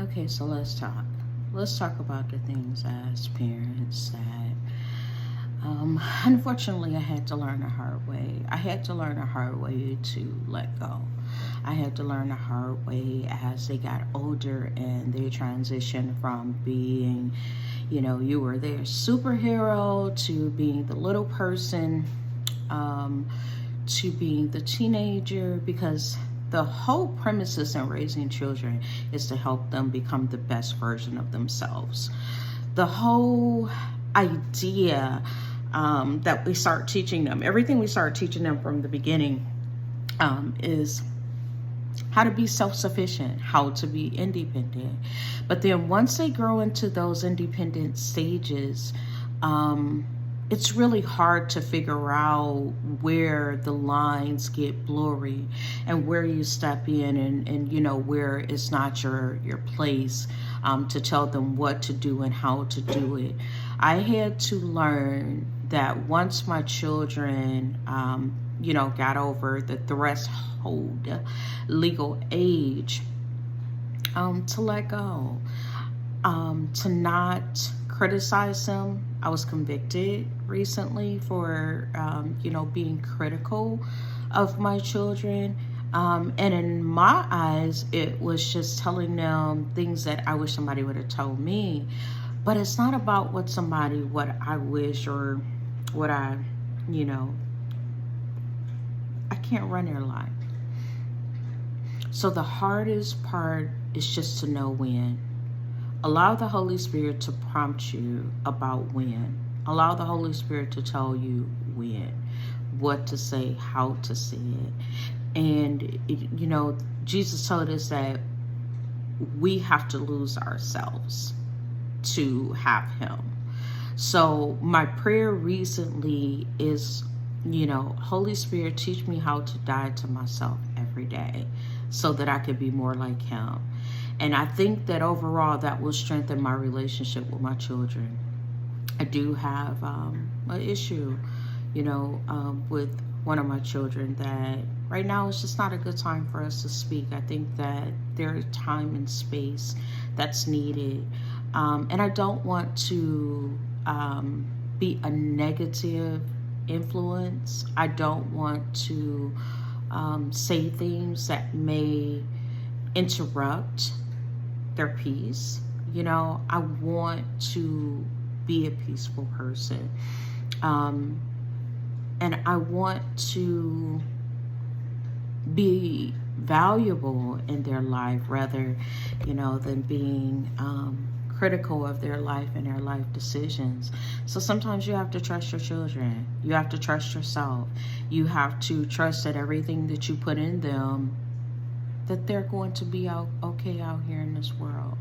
Okay, so let's talk. Let's talk about the things as parents that, unfortunately, I had to learn the hard way. I had to learn the hard way to let go. I had to learn the hard way as they got older and they transitioned from being, you were their superhero to being the little person, um, to being the teenager, because the whole premises in raising children is to help them become the best version of themselves. The whole idea that we start teaching them, everything we start teaching them from the beginning, is how to be self-sufficient, how to be independent. But then once they grow into those independent stages, um, it's really hard to figure out where the lines get blurry and where you step in, and where it's not your place, to tell them what to do and how to do it. I had to learn that once my children, got over the threshold legal age, to let go, to not criticize them. I was convicted recently for, being critical of my children. And in my eyes, it was just telling them things that I wish somebody would have told me. But it's not about what I wish, or what you know, I can't run their life. So the hardest part is just to know when. Allow the Holy Spirit to prompt you about when. Allow the Holy Spirit to tell you when, what to say, how to say it. And, Jesus told us that we have to lose ourselves to have Him. So my prayer recently is, Holy Spirit, teach me how to die to myself every day so that I could be more like Him. And I think that overall that will strengthen my relationship with my children. I do have an issue, with one of my children, that right now it's just not a good time for us to speak. I think that there's time and space that's needed. And I don't want to be a negative influence. I don't want to say things that may interrupt their peace. I want to be a peaceful person. And I want to be valuable in their life rather, than being critical of their life and their life decisions. So sometimes you have to trust your children. You have to trust yourself. You have to trust that everything that you put in them, that they're going to be okay out here in this world.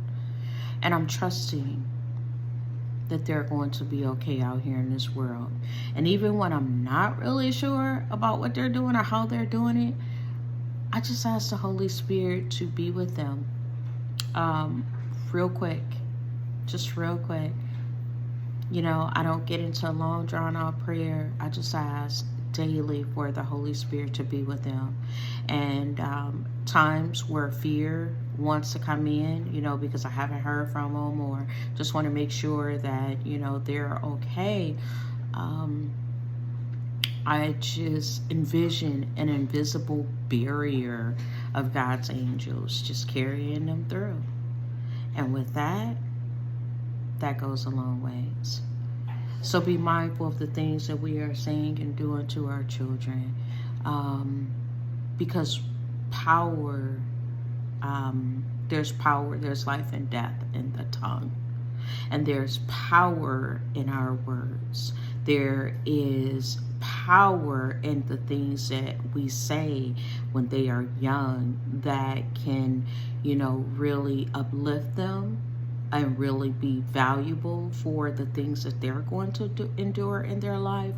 And I'm trusting that they're going to be okay out here in this world. And even when I'm not really sure about what they're doing or how they're doing it, I just ask the Holy Spirit to be with them. Real quick, just real quick. I don't get into a long drawn out prayer. I just ask daily for the Holy Spirit to be with them. And times where fear wants to come in, because I haven't heard from them, or just want to make sure that, they're okay. I just envision an invisible barrier of God's angels just carrying them through. And with that, that goes a long ways. So be mindful of the things that we are saying and doing to our children, because power, there's life and death in the tongue. And there's power in our words. There is power in the things that we say when they are young that can, really uplift them and really be valuable for the things that they're going to endure in their life,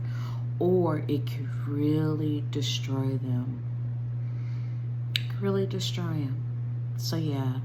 or it could really destroy them. Really destroy them. So yeah,